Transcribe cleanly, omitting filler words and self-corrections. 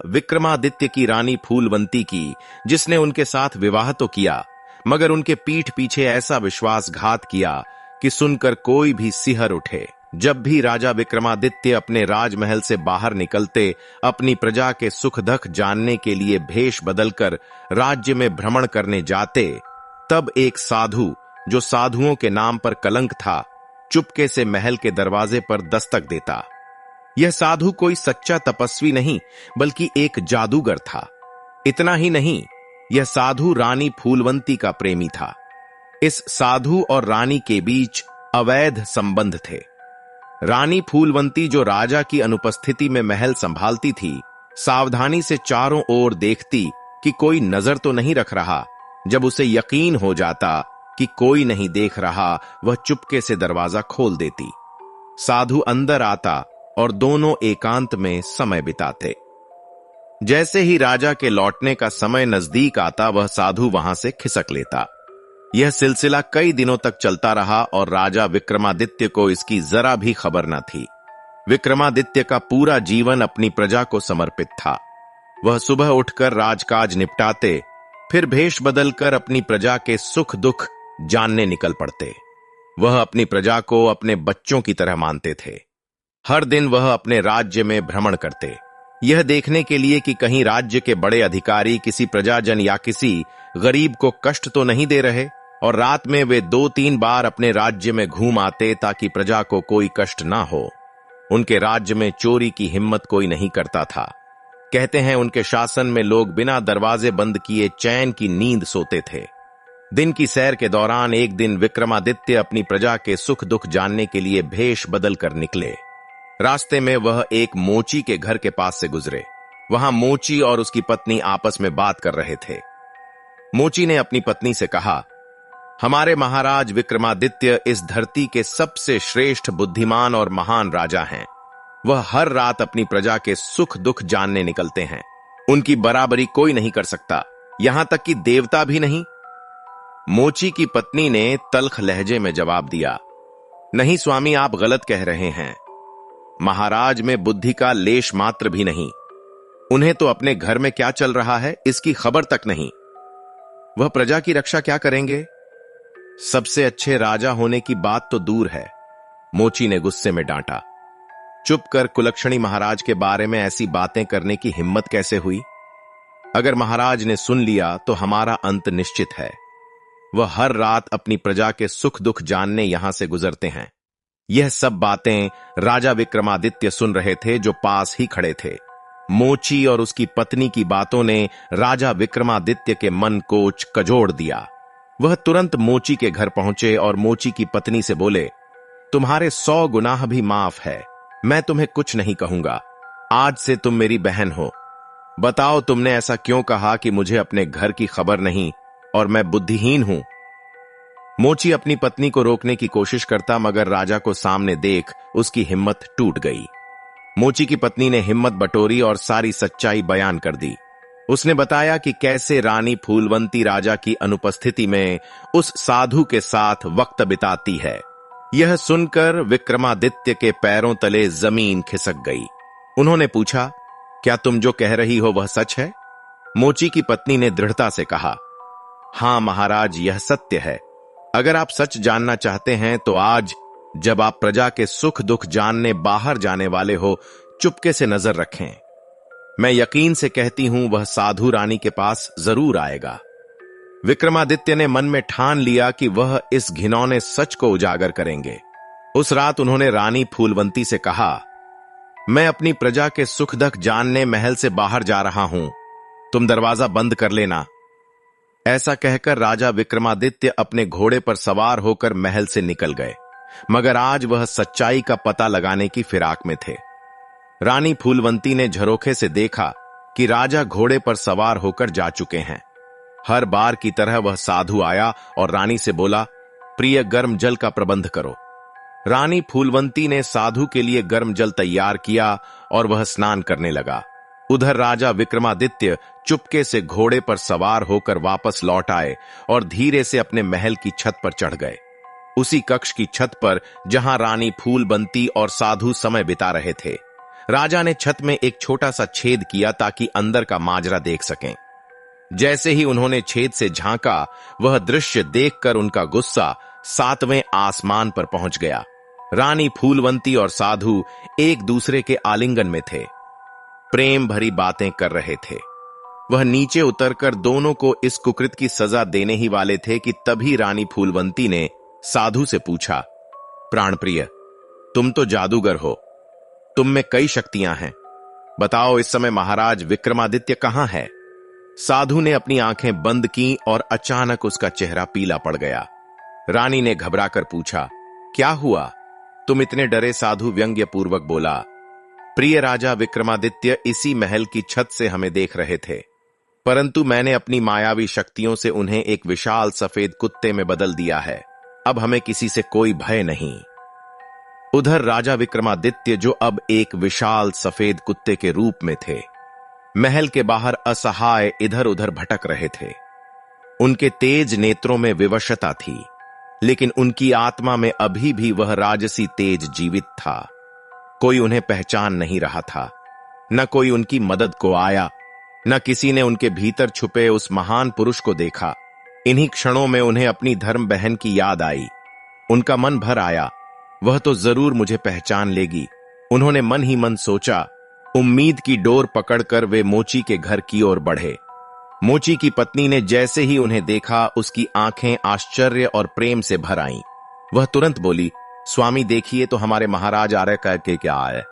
विक्रमादित्य की रानी फूलवंती की, जिसने उनके साथ विवाह तो किया मगर उनके पीठ पीछे ऐसा विश्वासघात किया कि सुनकर कोई भी सिहर उठे। जब भी राजा विक्रमादित्य अपने राजमहल से बाहर निकलते, अपनी प्रजा के सुख दुख जानने के लिए भेष बदलकर राज्य में भ्रमण करने जाते, तब एक साधु, जो साधुओं के नाम पर कलंक था, चुपके से महल के दरवाजे पर दस्तक देता। यह साधु कोई सच्चा तपस्वी नहीं बल्कि एक जादूगर था। इतना ही नहीं, यह साधु रानी फूलवंती का प्रेमी था। इस साधु और रानी के बीच अवैध संबंध थे। रानी फूलवंती, जो राजा की अनुपस्थिति में महल संभालती थी, सावधानी से चारों ओर देखती कि कोई नजर तो नहीं रख रहा। जब उसे यकीन हो जाता कि कोई नहीं देख रहा, वह चुपके से दरवाजा खोल देती। साधु अंदर आता और दोनों एकांत में समय बिताते। जैसे ही राजा के लौटने का समय नजदीक आता, वह साधु वहां से खिसक लेता। यह सिलसिला कई दिनों तक चलता रहा और राजा विक्रमादित्य को इसकी जरा भी खबर न थी। विक्रमादित्य का पूरा जीवन अपनी प्रजा को समर्पित था। वह सुबह उठकर राजकाज निपटाते, फिर भेष बदलकर अपनी प्रजा के सुख दुख जानने निकल पड़ते। वह अपनी प्रजा को अपने बच्चों की तरह मानते थे। हर दिन वह अपने राज्य में भ्रमण करते, यह देखने के लिए कि कहीं राज्य के बड़े अधिकारी किसी प्रजाजन या किसी गरीब को कष्ट तो नहीं दे रहे, और रात में वे 2-3 बार अपने राज्य में घूम आते ताकि प्रजा को कोई कष्ट ना हो। उनके राज्य में चोरी की हिम्मत कोई नहीं करता था। कहते हैं उनके शासन में लोग बिना दरवाजे बंद किए चैन की नींद सोते थे। दिन की सैर के दौरान एक दिन विक्रमादित्य अपनी प्रजा के सुख दुख जानने के लिए भेष बदल कर निकले। रास्ते में वह एक मोची के घर के पास से गुजरे। वहां मोची और उसकी पत्नी आपस में बात कर रहे थे। मोची ने अपनी पत्नी से कहा, हमारे महाराज विक्रमादित्य इस धरती के सबसे श्रेष्ठ, बुद्धिमान और महान राजा हैं। वह हर रात अपनी प्रजा के सुख दुख जानने निकलते हैं। उनकी बराबरी कोई नहीं कर सकता, यहां तक कि देवता भी नहीं। मोची की पत्नी ने तल्ख लहजे में जवाब दिया, नहीं स्वामी, आप गलत कह रहे हैं। महाराज में बुद्धि का लेश मात्र भी नहीं। उन्हें तो अपने घर में क्या चल रहा है इसकी खबर तक नहीं। वह प्रजा की रक्षा क्या करेंगे? सबसे अच्छे राजा होने की बात तो दूर है, मोची ने गुस्से में डांटा। चुप कर कुलक्षणी महाराज के बारे में ऐसी बातें करने की हिम्मत कैसे हुई? अगर महाराज ने सुन लिया तो हमारा अंत निश्चित है। वह हर रात अपनी प्रजा के सुख दुख जानने यहां से गुजरते हैं। यह सब बातें राजा विक्रमादित्य सुन रहे थे, जो पास ही खड़े थे। मोची और उसकी पत्नी की बातों ने राजा विक्रमादित्य के मन को कजोड़ दिया। वह तुरंत मोची के घर पहुंचे और मोची की पत्नी से बोले, तुम्हारे 100 गुनाह भी माफ है, मैं तुम्हें कुछ नहीं कहूंगा। आज से तुम मेरी बहन हो। बताओ तुमने ऐसा क्यों कहा कि मुझे अपने घर की खबर नहीं और मैं बुद्धिहीन हूं? मोची अपनी पत्नी को रोकने की कोशिश करता, मगर राजा को सामने देख उसकी हिम्मत टूट गई। मोची की पत्नी ने हिम्मत बटोरी और सारी सच्चाई बयान कर दी। उसने बताया कि कैसे रानी फूलवंती राजा की अनुपस्थिति में उस साधु के साथ वक्त बिताती है। यह सुनकर विक्रमादित्य के पैरों तले जमीन खिसक गई। उन्होंने पूछा, क्या तुम जो कह रही हो वह सच है? मोची की पत्नी ने दृढ़ता से कहा, हां महाराज, यह सत्य है। अगर आप सच जानना चाहते हैं तो आज, जब आप प्रजा के सुख दुख जानने बाहर जाने वाले हो, चुपके से नजर रखें। मैं यकीन से कहती हूं वह साधु रानी के पास जरूर आएगा। विक्रमादित्य ने मन में ठान लिया कि वह इस घिनौने सच को उजागर करेंगे। उस रात उन्होंने रानी फूलवंती से कहा, मैं अपनी प्रजा के सुख दुख जानने महल से बाहर जा रहा हूं, तुम दरवाजा बंद कर लेना। ऐसा कहकर राजा विक्रमादित्य अपने घोड़े पर सवार होकर महल से निकल गए, मगर आज वह सच्चाई का पता लगाने की फिराक में थे। रानी फूलवंती ने झरोखे से देखा कि राजा घोड़े पर सवार होकर जा चुके हैं। हर बार की तरह वह साधु आया और रानी से बोला, प्रिय, गर्म जल का प्रबंध करो। रानी फूलवंती ने साधु के लिए गर्म जल तैयार किया और वह स्नान करने लगा। उधर राजा विक्रमादित्य चुपके से घोड़े पर सवार होकर वापस लौट आए और धीरे से अपने महल की छत पर चढ़ गए। उसी कक्ष की छत पर जहां रानी फूलवंती और साधु समय बिता रहे थे। राजा ने छत में एक छोटा सा छेद किया ताकि अंदर का माजरा देख सकें। जैसे ही उन्होंने छेद से झांका, वह दृश्य देखकर उनका गुस्सा 7वें आसमान पर पहुंच गया। रानी फूलवंती और साधु एक दूसरे के आलिंगन में थे, प्रेम भरी बातें कर रहे थे। वह नीचे उतरकर दोनों को इस कुकृत की सजा देने ही वाले थे कि तभी रानी फूलवंती ने साधु से पूछा, प्राणप्रिय, तुम तो जादूगर हो, तुम में कई शक्तियां हैं, बताओ इस समय महाराज विक्रमादित्य कहां है? साधु ने अपनी आंखें बंद की और अचानक उसका चेहरा पीला पड़ गया। रानी ने घबराकर पूछा, क्या हुआ? तुम इतने डरे? साधु व्यंग्यपूर्वक बोला, प्रिय राजा विक्रमादित्य इसी महल की छत से हमें देख रहे थे, परंतु मैंने अपनी मायावी शक्तियों से उन्हें एक विशाल सफेद कुत्ते में बदल दिया है। अब हमें किसी से कोई भय नहीं। उधर राजा विक्रमादित्य, जो अब एक विशाल सफेद कुत्ते के रूप में थे, महल के बाहर असहाय इधर उधर भटक रहे थे। उनके तेज नेत्रों में विवशता थी, लेकिन उनकी आत्मा में अभी भी वह राजसी तेज जीवित था। कोई उन्हें पहचान नहीं रहा था, न कोई उनकी मदद को आया, न किसी ने उनके भीतर छुपे उस महान पुरुष को देखा। इन्हीं क्षणों में उन्हें अपनी धर्म बहन की याद आई। उनका मन भर आया, वह तो जरूर मुझे पहचान लेगी। उन्होंने मन ही मन सोचा। उम्मीद की डोर पकड़कर वे मोची के घर की ओर बढ़े। मोची की पत्नी ने जैसे ही उन्हें देखा, उसकी आंखें आश्चर्य और प्रेम से भर आईं। वह तुरंत बोली, स्वामी देखिए तो हमारे महाराज आ रहे, कह के क्या आए।